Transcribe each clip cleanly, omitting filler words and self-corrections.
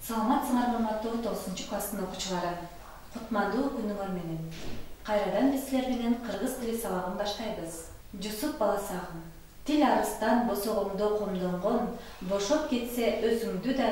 Саламатсыңар урматтуу 9 класстын окуучулары. Кутмандуу күнүңөр менен. Кайрадан биз силер менен кыргыз тили сабагын баштайбыз. Жусуп баласагым. Тил арыстан босогоңдо комдонгон, бошоп кетсе өзүңдү да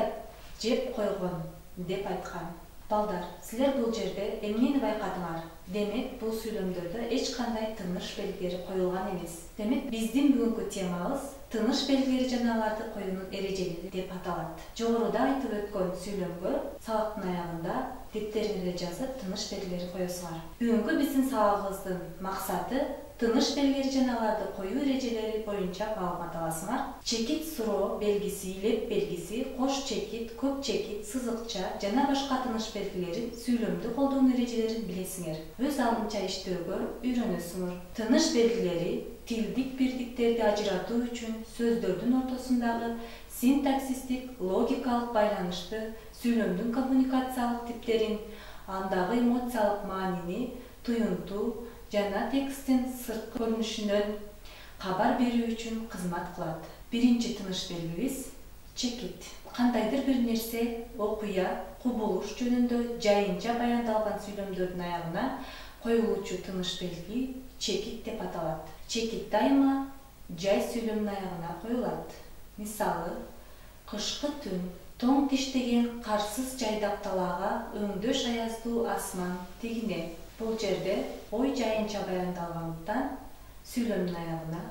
жеп койгон деп айткан. Балдар, силер бул жерде эмнени байкадыңар? Демек, бул сүйлөмдөрдө эч кандай тыныш белгилери коюлган эмес. Демек, биздин бүгүнкү темабыз тыныш белгилери жана аларды коюунун эрежелери деп аталат. Жогоруда айтып өткөн сүйлөмгө сабактын аягында дептериңерге жазып тыныш белгилери коесуңар. Бүгүнкү биздин сабагыбыздын максаты тыныш белгилери жана аларды коюу эрежелери боюнча маалымат аласыңар. Чекит, суроо белгиси, илеп белгиси, кош чекит, көп чекит, сызыкча жана башка тыныш белгилерин сүйлөмдү колдонуу эрежелерин билесиңер. Өз алдынча иштөөгө үйрөнөсүңөр. Тыныш белгилери тилдик бирдиктерди ажыратуу үчүн сөздөрдүн ортосундагы синтаксистик, логикалык байланышты, сүйлөмдүн коммуникациялык типтерин, андагы эмоциялык маанини, туюнту жана тексттин сырткы көрүнүшүнөн кабар берүү үчүн кызмат кылат. Биринчи тыныш белгибиз чекит. Кандайдыр бир нерсе, окуя, кубулуш жөнүндө жайынча баяндалган сүйлөмдөрдүн аягына коюлуучу тыныш белги чекит деп аталат. Чекит дайыма жай сүйлөмдүн аягына коюлат. Мисалы, кышкы түн, тоң тиштеген карсыз жайдак талаага өңдөш аяздуу асман тигине. Бул жерде ой жайынча баяндалгандыктан сүйлөмдүн аягына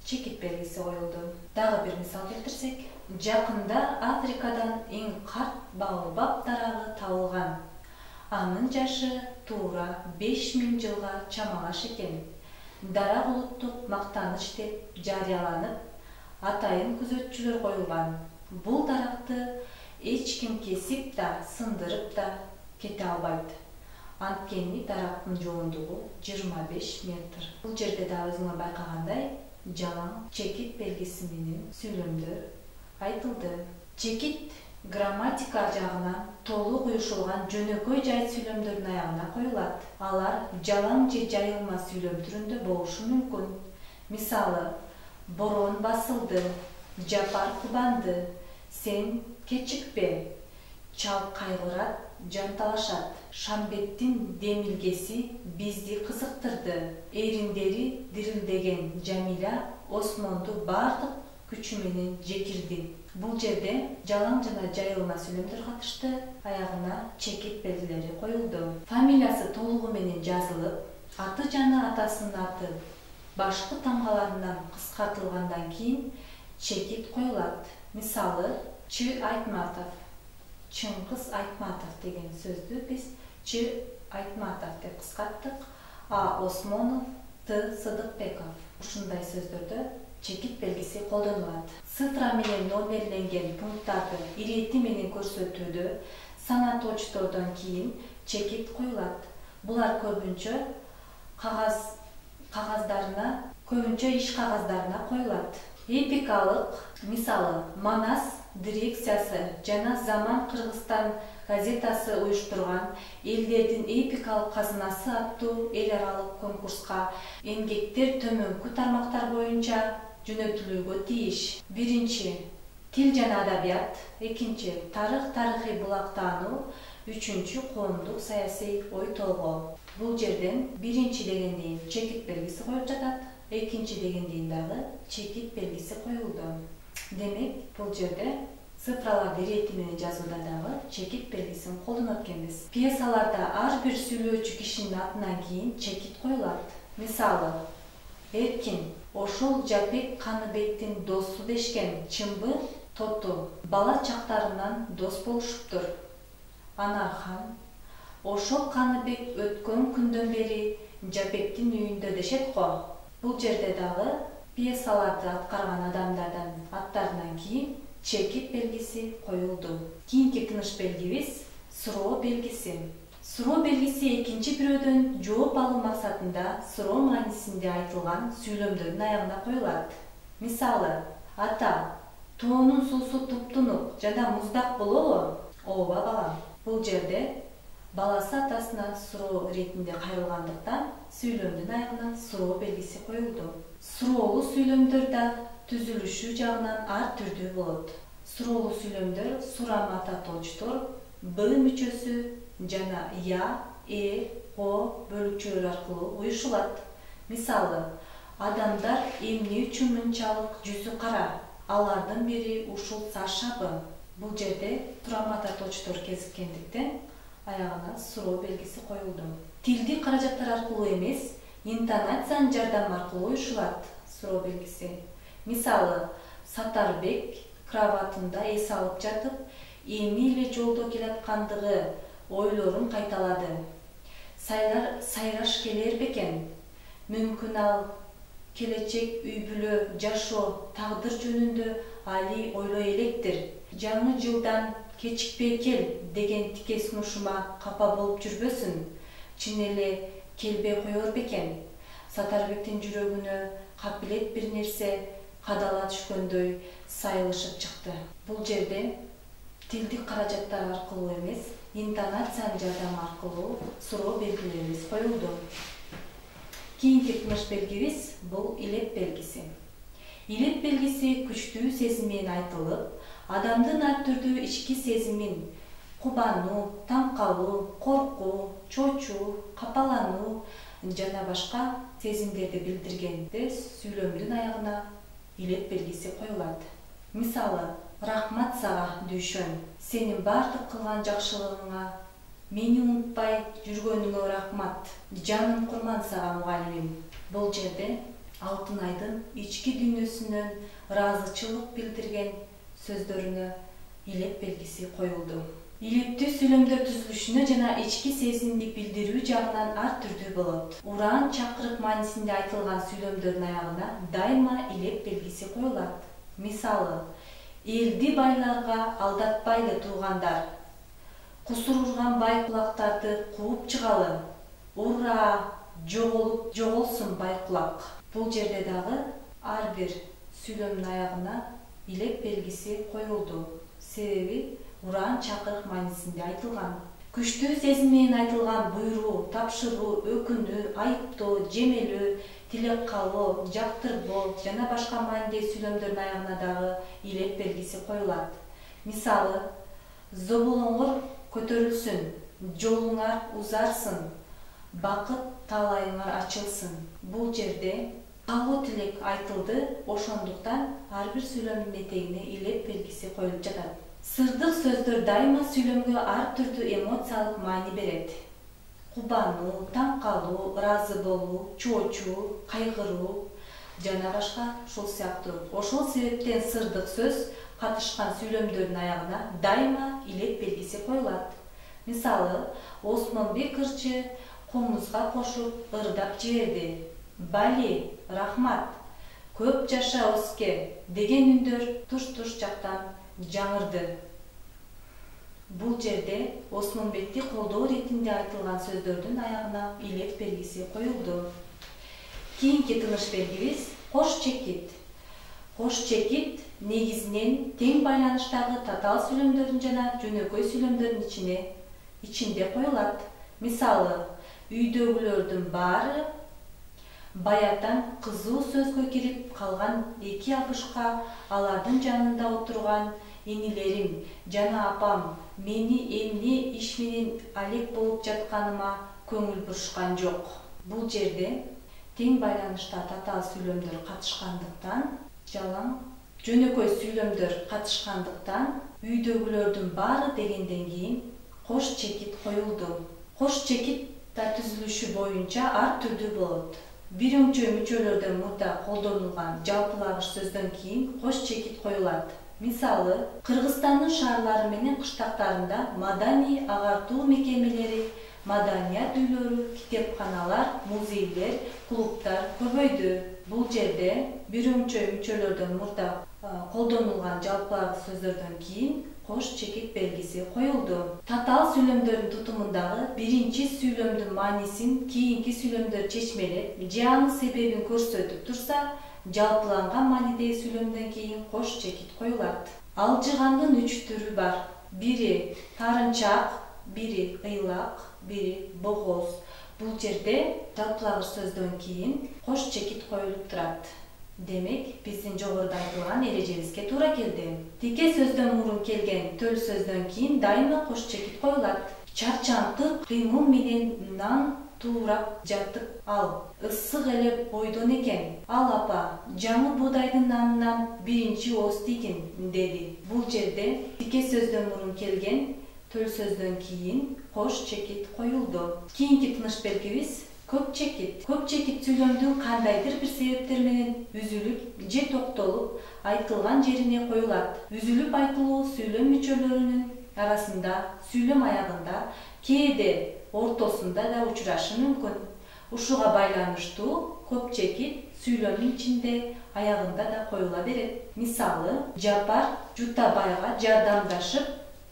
чекит белгиси коюлду. Дагы бир мисал келтирсек, жакында Африкадан эң карт баобаб дарагы табылган. Анын жашы туура 5000 жылга чамалаш экен. Дарак улуттук мактаныч деп жарыяланып, атайын күзөтчүлөр коюлган. Бул даракты эч ким кесип да, сындырып да кете албайт. Анткени дарактын жоондугу 25 метр. Бул жерде да өзүңөр байкагандай, жалаң чекит белгиси менен сүйлөмдөр айтылды. Чекит грамматика жагынан толук уюшулган жөнөкөй жай сүйлөмдөрдүн аягына коюлат. Алар жалаң же жайылма сүйлөм түрүндө болушу мүмкүн. Мисалы, борон басылды, жапар кубанды, сен кечикпе, чал кайгырат, жанталашат. Шамбеттин демилгеси бизди кызыктырды. Эриндери дирилдеген Жамиля Осмонду бардык күчү менен жекирди. Бул жерде жалаң жана жайылма сүйлөмдөр катышты, аягына чекит белгилери коюлду. Фамилиясы толугу менен жазылып, аты жана атасынын аты башкы тамгаларынан кыскартылгандан кийин чекит коюлат. Мисалы, Ч. Айтматов, Чыңгыз Айтматов деген сөздү биз Ч. Айтматов деп кыскарттык. А. Осмонов, Т. Сыдыкбеков. Ушундай сөздөрдө чекит белгиси колдонулат. Цифра менен номерленген пункттарды ирети менен көрсөтүүдө санаточтордон кийин чекит коюлат. Булар көбүнчө иш кагаздарына коюлат. Эпикалык, мисалы, Манас дирекциясы жана Заман Кыргызстан газетасы уюштурган элдердин эпикалык казынасы аттуу эл аралык конкурска эмгектер төмөнкү тармактар боюнча жөнөтүлүүгө тийиш. Биринчи, тил жана адабият, экинчи, тарыхый булактануу, үчүнчү, коомдук саясий ой толгоо. Бул жерден биринчи дегендейин чекит белгиси коюлуп жатат, экинчи дегендейин дагы чекит белгиси коюлду. Демек, бул жерде цифраларды ирети менен жазууда дагы чекит белгисин колдонот экенбиз. Пьесаларда ар бир сүйлөөчү кишинин атынан кийин чекит коюлат. Мисалы, Эркин, ошол Жапек Каныбектин досу дешкен, чынбы? Тоту, бала чактарынан дос болушуптур. Анархан, ошол Каныбек өткөн күндөн бери Жапектин үйүндө дешет го. Бул жерде дагы пьесаларды аткарган адамдардан аттарынан кийин чекит белгиси коюлду. Кийинки тыныш белгибиз суроо белгиси. Суроо белгиси экинчи бирөөдөн жооп алуу максатында суроо маанисинде айтылган сүйлөмдөрдүн аягына коюлат. Мисалы, ата, тоонун суусу туптунук жана муздак болобу? Ооба балам. Бул жерде баласы атасына суроо иретинде кайрылгандыктан сүйлөмдүн аягына суроо белгиси коюлду. Суроолуу сүйлөмдөр да түзүлүшү жагынан ар түрдүү болот. Суроолуу сүйлөмдөр сурама татоочтор б мүчөсү жана я, о бөлүкчөлөр аркылуу уюшулат. Мисалы, адамдар эмне үчүн мынчалык жүзү кара? Алардын бири ушул Сашабы. Бул жерде сурама татоочтор кезиккендиктен аягына суроо белгиси коюлду. Тилди каражаттар аркылуу эмес, интонациянын жардамы аркылуу уюшулат суроо белгиси. Мисалы, Сатарбек кроватында эс алып жатып, эми эле жолдо келаткандыгы ойлорун кайталады. Сайраш келер бекен? Мүмкүн ал келечек үй бүлө, жашоо, тагдыр жөнүндө али ойлой электир. Жаңы жылдан кечикпей кел деген тике сунушума капа болуп жүрбөсүн. Чын эле келбей коер бекен? Сатарбектин жүрөгүнө капилет бир нерсе кадала түшкөндөй сайылышып чыкты. Бул жерде тилдик каражаттар аркылуу эмес, интонациянын жардамы аркылуу суроо белгилерибиз коюлду. Кийинки тыныш белгибиз бул илеп белгиси. Илеп белгиси күчтүү сезим менен айтылып, адамдын ар түрдүү ички сезимин кубануу, таң калуу, коркуу, чочуу, капалануу жана башка сезимдерди билдиргенде сүйлөмдүн аягына илеп белгиси коюлат. Мисалы, рахмат сага дүйшөн, сенин бардык кылган жакшылыгыңа, мени унутпай жүргөнүңө рахмат. Жаным курман сага мугалимим. Бул жерде Алтынайдын ички дүйнөсүнөн ыраазычылык билдирген сөздөрүнө илеп белгиси коюлду. Илептүү сүйлөмдөр түзүлүшүнө жана ички сезимди билдирүү жагынан ар түрдүү болот. Ураан чакырык маанисинде айтылган сүйлөмдөрдүн аягына дайыма илеп белгиси коюлат. Мисалы, элди байларга алдатпайлы туугандар. Кусур урган бай кулактарды кууп чыгалы. Ура! Жоголсун бай кулак. Бул жерде дагы ар бир сүйлөмдүн аягына илеп белгиси коюлду. Себеби ураан чакырык маанисинде айтылган. Күчтүү сезим менен айтылган буйруу, тапшыруу, өкүнүү, айыптоо, жемелөө, тилек калуу, жактырбоо жана башка мааниде сүйлөмдөрдүн аягына дагы илеп белгиси коюлат. Мисалы, зоболоңор көтөрүлсүн, жолуңар узарсын, бакыт таалайыңар ачылсын. Бул жерде калуу тилек айтылды, ошондуктан ар бир сүйлөмдүн этегине илеп белгиси коюлуп жатат. Сырдык сөздөр дайыма сүйлөмгө ар түрдүү эмоциялык маани берет. Кубануу, таң калуу, ыраазы болуу, чоочуу, кайгыруу жана башка ушул сыяктуу. Ошол себептен сырдык сөз катышкан сүйлөмдөрдүн аягына дайыма илеп белгиси коюлат. Мисалы, Осмонбек ырчы комузга кошуп ырдап жиберди. Бали, рахмат, көп жаша Оске деген үндөр туш-туш жактан жаңырды. Бул жерде Осмонбекти колдоо иретинде айтылган сөздөрдүн аягына илеп белгиси коюлду. Кийинки тыныш белгибиз кош чекит. Кош чекит негизинен тең байланыштагы татаал сүйлөмдөрдүн жана жөнөкөй сүйлөмдөрдүн ичинде коюлат. Мисалы, үйдөгүлөрдүн баары баятан кызуу сөзгө кирип калган эки абышка алардын жанында отурган энилерим жана апам мени эмне иш менен алек болуп жатканыма көңүл бурушкан жок. Бул жерде тең байланышта татаал сүйлөмдөр катышкандыктан, жалаң жөнөкөй сүйлөмдөр катышкандыктан үйдөгүлөрдүн баары дегенден кийин кош чекит коюлду. Кош чекит да түзүлүшү боюнча ар түрдүү болот. Бир өңчө мүчөлөрдөн мурда колдонулган жалпылагыч сөздөн кийин кош чекит коюлат. Мисалы, Кыргызстандын шаарлары менен кыштактарында маданий агартуу мекемелери, маданият үйлөрү, китепканалар, музейлер, клубтар көбөйдү. Бул жерде бир өңчө мүчөлөрдөн мурда колдонулган жалпылагыч сөздөрдөн кийин кош чекит белгиси коюлду. Татаал сүйлөмдөрдүн тутумундагы биринчи сүйлөмдүн маанисин кийинки сүйлөмдөр чечмелеп, же анын себебин көрсөтүп турса, жалпыланган маанидеги сүйлөмдөн кийин кош чекит коюлат. Алжыгандын 3 түрү бар. Бири тарынчак, бири ыйлак, бири богоз. Бул жерде жалпылагыч сөздөн кийин кош чекит коюлуп турат. Демек, биздин жогоруда айтылган эрежебизге туура келди. Тике сөздөн мурун келген төл сөздөн кийин дайыма кош чекит коюлат. Чарчаңкы кыймыл менен нан туурап жатып ал. Ысык эле бойдон экен. Ал апа, жаңы буудайдын нанынан биринчи ооз тийгин, деди. Бул жерде тике сөздөн мурун келген төл сөздөн кийин кош чекит коюлду. Кийинки тыныш белгибиз көп чекит. Көп чекит сүйлөмдүн кандайдыр бир себептер менен үзүлүп же токтолуп айтылган жерине коюлат. Үзүлүп айтылуу сүйлөм мүчөлөрүнүн арасында, сүйлөм аягында, кээде ортосунда да учурашы мүмкүн. Ушуга байланыштуу көп чекит сүйлөмдүн ичинде, аягында да коюла берет. Мисалы, Жапар Жутабайга жардамдашып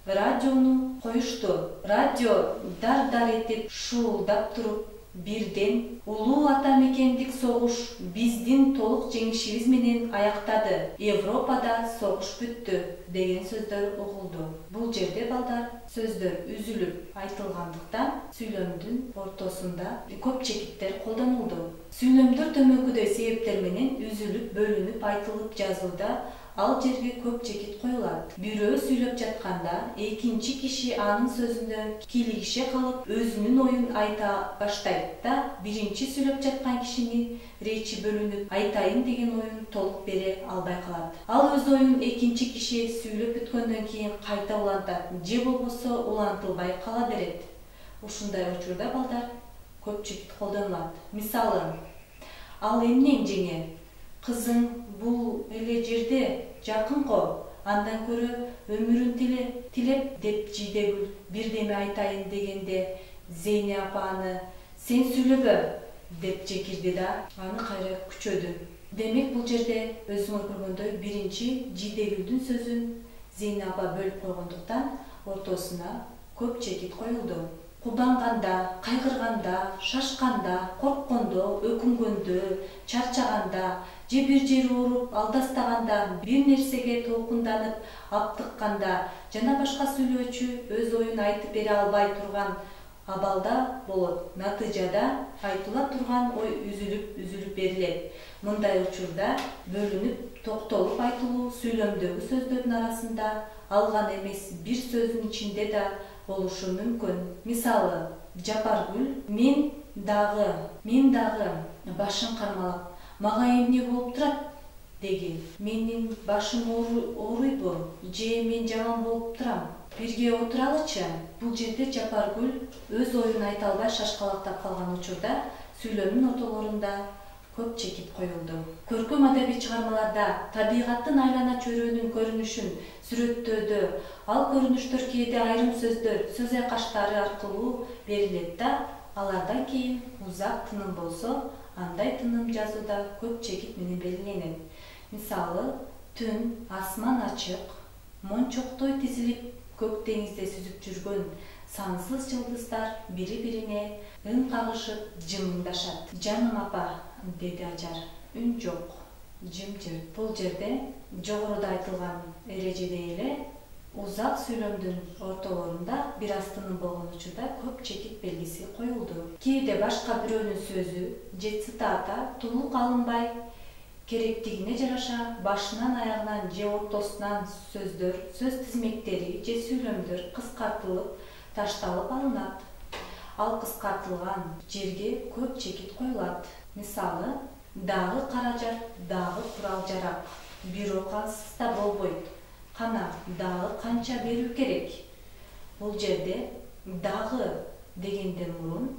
радиону коюшту. Радио дар-дар этип шуулдап туруп, бирден улуу ата мекендик согуш биздин толук жеңишибиз менен аяктады. Европада согуш бүттү деген сөздөр угулду. Бул жерде балдар сөздөр үзүлүп айтылгандыктан сүйлөмдүн ортосунда көп чекиттер колдонулду. Сүйлөмдөр төмөнкүдөй себептер менен үзүлүп, бөлүнүп айтылып жазууда ал жерге көп чекит коюлат. Бирөө сүйлөп жатканда экинчи киши анын сөзүндө кийлигише калып, өзүнүн оюн айта баштайт да, биринчи сүйлөп жаткан кишинин речи бөлүнүп, айтайын деген оюн толук бере албай калат. Ал өз оюн экинчи киши сүйлөп бүткөндөн кийин кайта улантат, же болбосо улантылбай кала берет. Ушундай учурда балдар көп чекит колдонулат. Мисалы, ал эмнең жеңе? Кызың бул эле жерде жакын го, андан көрө өмүрүн тилеп деп Жидегүл бирдеме айтайын дегенде Зейне апаны сен сүйлөбө деп жекирди да аны кайра күчөдү. Демек бул жерде өзүңөр көргөндөй биринчи Жидегүлдүн сөзүн Зейне апа бөлүп койгондуктан ортосуна көп чекит коюлду. Кубанганда, кайгырганда, шашканда, корккондо, өкүнгөндө, чарчаганда, же бир жери ооруп, алдастаганда, бир нерсеге толкунданып, аптыкканда жана башка сүйлөөчү өз оюн айтып бере албай турган абалда болот. Натыйжада айтыла турган ой үзүлүп берилет. Мындай учурда бөлүнүп, токтолуп айтылуу сүйлөмдөгү сөздөрдүн арасында алган эмес бир сөздүн ичинде да болушу мүмкүн. Мисалы, Жапаргүл мен дагы башын кармалап, мага эмне болуп турат деген. Менин башым ооруйбу же мен жаман болуп турам? Бирге отуралычы. Бул жерде Жапаргүл өз оюн айта албай шашкалактап калган учурда сүйлөмдүн ортолорунда көп чекит коюлду. Көркөм адабий чыгармаларда табигаттын айлана чөйрөнүн көрүнүшүн сүрөттөөдө ал көрүнүштөр кээде айрым сөздөр, сөз айкаштары аркылуу берилет да, алардан кийин узак тыным болсо, андай тыным жазууда көп чекит менен белгиленет. Мисалы, түн, асман ачык, мончоктой тизилип көк деңизде сүзүп жүргөн сансыз жылдыздар бири-бирине ын кагышып жымыңдашат. Жаным апа, деди Ажар. Үн жок, жымжырт. Бул жерде жогоруда айтылган эрежедей эле узак сүйлөмдүн ортолорунда бир аз тыным болгон учурда көп чекит белгиси коюлду. Кээде башка бирөөнүн сөзү же цитата толук алынбай, керектигине жараша башынан аягынан же ортосунан сөздөр, сөз тизмектери же сүйлөмдөр кыскартылып, ташталып алынат. Ал кыскартылган жерге көп чекит коюлат. Мисалы, дагы каражат, дагы курал-жарак, бирок ансыз да болбойт. Кана дагы канча берүү керек? Бул жерде дагы дегенден мурун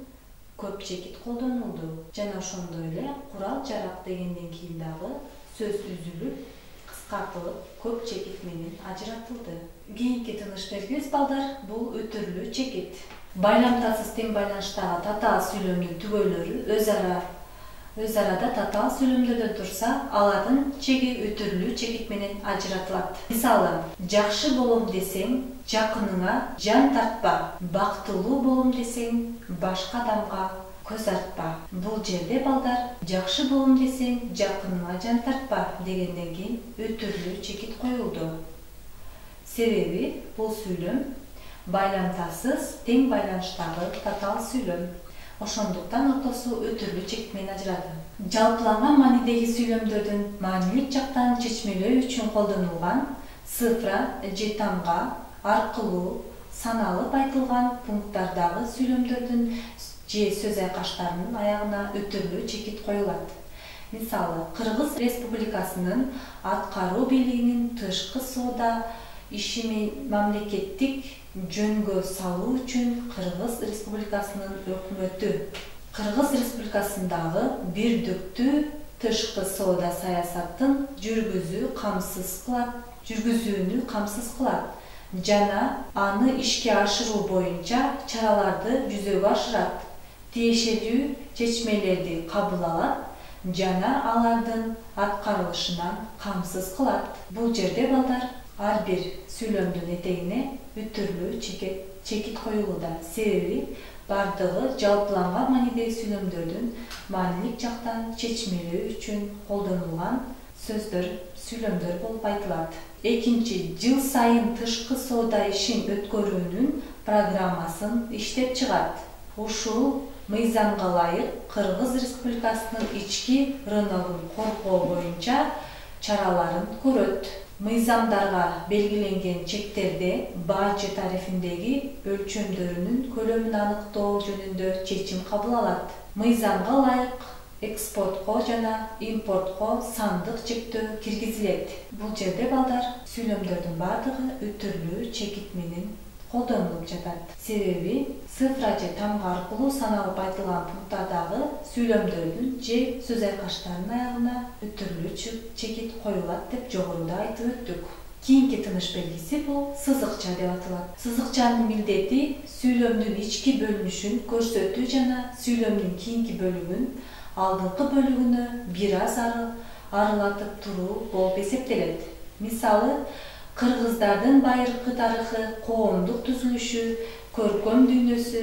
көп чекит колдонулду. Жана ошондой эле курал-жарак дегенден кийин дагы сөз үзүлүп, кыскартылып, көп чекит менен ажыратылды. Кийинки тыныш белгибиз балдар, бул өтүрлүү чекит. Байламтасыз тең байланыштагы татаал сүйлөмдүн түгөйлөрү өз арада татаал сүйлөмдөрдөн турса, алардын чеги өтүрлүү чекит менен ажыратылат. Мисалы, жакшы болом десең, жакыныңа жан тартпа. Бактылуу болом десең, башка адамга көз артпа. Бул жерде балдар, жакшы болом десең, жакыныңа жан тартпа дегенден кийин өтүрлүү чекит коюлду. Себеби бул сүйлөм байламтасыз тең байланыштагы татаал сүйлөм. Ошондуктан ортосу өтүрлүү чекит менен ажырады. Жалпыланган маанидеги сүйлөмдөрдүн маанилик жактан чечмелөө үчүн колдонулган цифра же тамга аркылуу саналып айтылган пункттардагы сүйлөмдөрдүн же сөз айкаштарынын аягына өтүрлүү чекит коюлат. Мисалы, Кыргыз Республикасынын аткаруу бийлигинин тышкы соода иши мамлекеттик жөнгө салуу үчүн Кыргыз Республикасынын өкмөтү Кыргыз Республикасындагы бирдиктүү тышкы соода саясатын жүргүзүүнү камсыз кылат жана аны ишке ашыруу боюнча чараларды жүзөгө ашырат, тиешелүү чечмелерди кабыл алат жана алардын аткарылышынан камсыз кылат. Бул жерде балдар ар бир сүйлөмдүн этегине өтүрлүү чекит коюлууда. Себеби бардыгы жалпыланган маанидеги сүйлөмдөрдүн маанилик жактан чечмелөө үчүн колдонулган сүйлөмдөр болуп айтылат. Экинчи, жыл сайын тышкы соода ишин өткөрүүнүн программасын иштеп чыгат. Ушул мыйзамга ылайык Кыргыз Республикасынын ички рыногун коргоо боюнча чараларын көрөт. Мыйзамдарга белгиленген чектерде бажы тарифиндеги өлчөмдөрүнүн көлөмүн аныктоо жөнүндө чечим кабыл алат. Мыйзамга ылайык экспортко жана импортко сандык чектөө киргизилет. Бул жерде балдар сүйлөмдөрдүн бардыгы өтүрлүү чекит менен колдонулуп жатат. Себеби цифра же тамга аркылуу саналып айтылган пункттардагы сүйлөмдөрдүн же сөз айкаштарынын аягына өтүрлүү чекит коюлат деп жогоруда айтып өттүк. Кийинки тыныш белгиси бул сызыкча деп аталат. Сызыкчанын милдети сүйлөмдүн ички бөлүнүшүн көрсөтүү жана сүйлөмдүн кийинки бөлүгүн алдыңкы бөлүгүнө бир аз арылатып туруу болуп эсептелет. Мисалы, кыргыздардын байыркы тарыхы, коомдук түзүлүшү, көркөм дүйнөсү,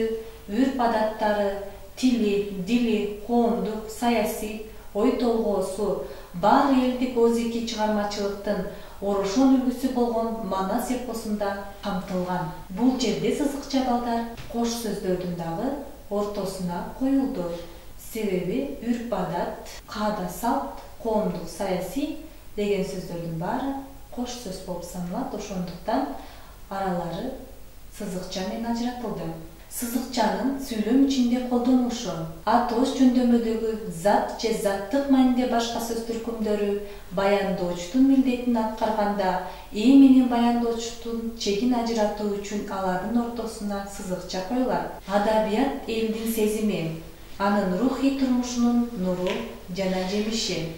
үрп-адаттары, дили, коомдук, саясий, ой толгоосу, бар элдик өзеки чыгармачылыктын орошон үлгүсү болгон Манас эпосунда камтылган. Бул жерде сызыкча балдар кош сөздөрдүн дагы ортосуна коюлду. Себеби үрп-адат, каада салт, коомдук, саясий деген сөздөрдүн баары кош сөз болуп саналат. Ошондуктан аралары сызыкча менен ажыратылды. Сызыкчанын сүйлөм ичинде колдонулушу: атош жөндөмөдөгү зат же заттык мааниде башка сөз түркүмдөрү баяндоочтун милдетин аткарганда ээ менен баяндоочтун чегин ажыратуу үчүн алардын ортосуна сызыкча коюлат. Адабият элдин сезими, анын рухий турмушунун нуру жана жемиши.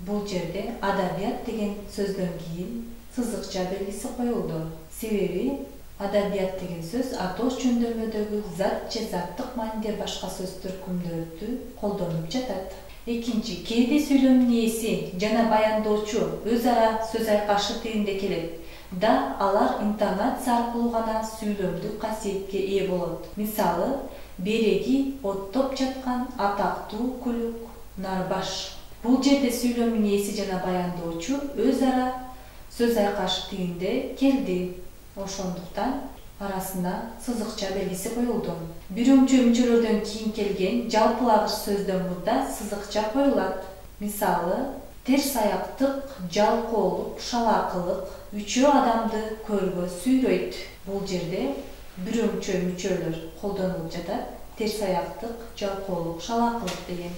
Бул жерде адабият деген сөздөн кийин сызыкча белгиси коюлду. Себеби адабият деген сөз атош жөндөмөдөгү зат же заттык мааниде башка сөз түркүмдөрдү колдонуп жатат. Экинчи, кээде сүйлөмдүн ээси жана баяндоочу өз ара сөз айкашы тилинде келет да алар интонация аркылуу гана сүйлөмдүк касиетке ээ болот. Мисалы, береги оттоп жаткан атактуу күлүк нарбаш. Бул жерде сүйлөмдүн ээси жана баяндоочу өз ара сөз айкашы тилинде келди. Ошондуктан арасына сызыкча белгиси коюлду. Бирөмчө мүчөлөрдөн кийин келген жалпылагыч сөздөн мурда сызыкча коюлат. Мисалы, терс аяктык, жалкоолук, шалаакылык үчөө адамды көргө сүйрөйт. Бул жерде бирөмчө мүчөлөр колдонулуп жатат. Терс аяктык, жалкоолук, шалаакылык деген.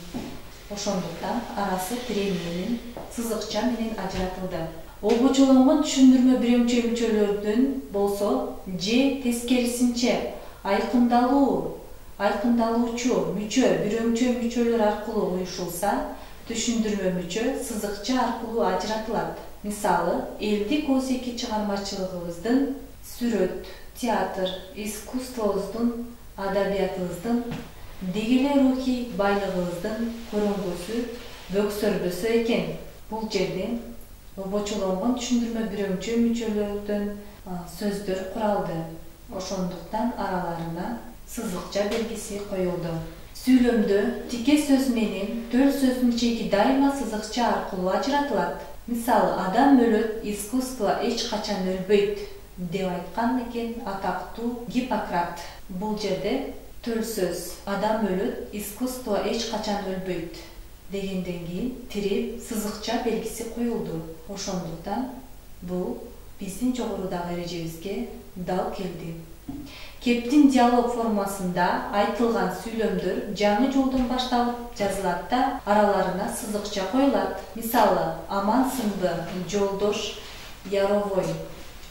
Ошондуктан арасы тирени менен сызыкча менен ажыратылды. Обочолонгон түшүндүрмө бирөмчө мүчөлөрдүн болсо же тескерисинче айкындалуучу мүчө бирөмчө мүчөлөр аркылуу уюшулса, түшүндүрмө мүчө сызыкча аркылуу ажыратылат. Мисалы, элдик өзеки чыгармачылыгыбыздын, сүрөт, театр, искусствобуздун, адабиятыбыздын, дегеле рухий байлыгыбыздын көрөнгөсү бөксөрбөсө экен. Бул жерде обочолонгон түшүндүрмө бирөмчө мүчөлөрдөн сөздөр куралды. Ошондуктан араларына сызыкча белгиси коюлду. Сүйлөмдө тике сөз менен төл сөздүн чеги дайыма сызыкча аркылуу ажыратылат. Мисалы, адам өлөт, искусство эч качан өлбөйт деп айткан экен атактуу Гиппократ. Бул жерде Төл сөз адам өлөт, искусство эч качан өлбөйт дегенден кийин тирип сызыкча белгиси коюлду. Ошондуктан бул биздин жогорудагы эрежебизге дал келди. Кептин диалог формасында айтылган сүйлөмдөр жаңы жолдон башталып жазылат да араларына сызыкча коюлат. Мисалы, аман сынбы, жолдош, яровой,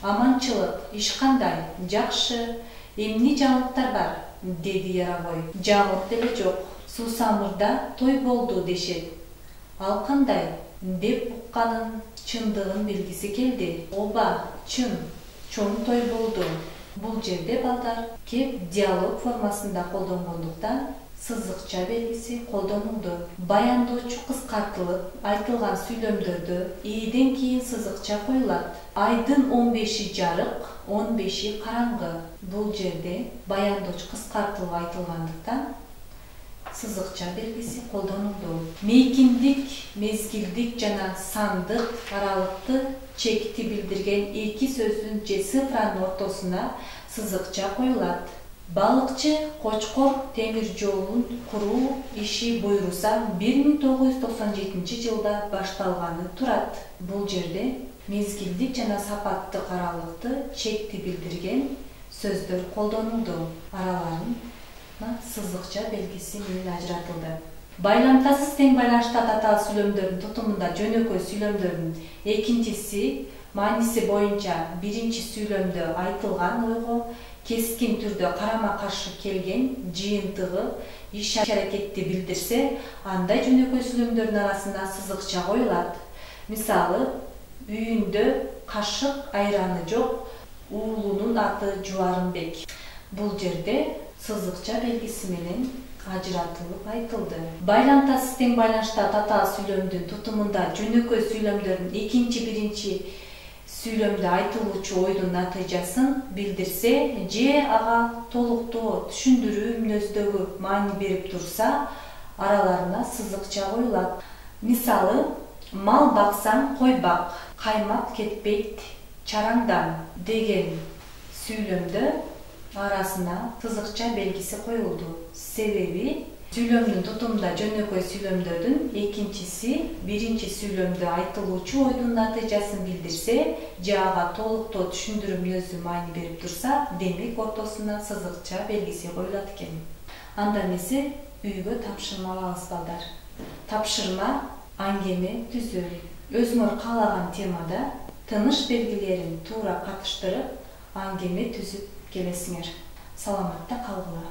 аманчылык, иш кандай, жакшы, эмне жаңылыктар бар, деди яровой. Жаңылык деле жок, суусамырда той болду дешет. Ал кандай деп укканын чындыгын билгиси келди. Оба, чын, чоң той болду. Бул жерде балдар кеп диалог формасында колдонгондуктан сызыкча белгиси колдонулду. Баяндоочу кыскартылып айтылган сүйлөмдөрдө ийден кийин сызыкча коюлат. Айдын 15-и жарык, 15-и караңгы. Бул жерде баяндоочу кыскартылып айтылгандыктан сызыкча белгиси колдонулду. Мейкиндик, мезгилдик жана сандык аралыкты чекти билдирген эки сөздүн же цифранын ортосуна сызыкча коюлат. Балыкчы Кочкор темир жолун куруу иши буйруса 1997 жылда башталганы турат. Бул жерде мезгилдик жана сапаттык аралыкты чекти билдирген сөздөр колдонулду. Араларына сызыкча белгиси менен ажыратылды. Байламтасыз тең байланышта татаал сүйлөмдөрдүн тутумунда жөнөкөй сүйлөмдөрдүн экинчиси мааниси боюнча биринчи сүйлөмдө айтылган ойго кескин түрдө карама-каршы келген жыйынтыгы иш-аракетти билдирсе, андай жөнөкөй сүйлөмдөрдүн арасына сызыкча коюлат. Мисалы, үйүндө кашык айраны жок, уулунун аты Жубарымбек. Бул жерде сызыкча белгиси менен ажыратылып айтылды. Байламтасыз тең байланышта татаал сүйлөмдүн тутумунда жөнөкөй сүйлөмдөрдүн биринчи сүйлөмдө айтылуучу ойдун натыйжасын билдирсе же ага толуктоо, түшүндүрүү мүнөздөгү маани берип турса, араларына сызыкча коюлат. Мисалы, мал баксаң кой бак, каймак кетпейт чараңдан деген сүйлөмдө арасына сызыкча белгиси коюлду. Себеби сүйлөмдүн тутумунда жөнөкөй сүйлөмдөрдүн экинчиси биринчи сүйлөмдө айтылуучу ойдун натыйжасын билдирсе же ага толуктоо, түшүндүрүү мүнөздүү маани берип турса, демек ортосуна сызыкча белгиси коюлат экен. Анда эмесе үйгө тапшырма алабыз балдар. Тапшырма аңгеме түзүү. Өзүңөр каалаган темада тыныш белгилерин туура катыштырып аңгеме түзүп келесиңер. Саламатта калгыла.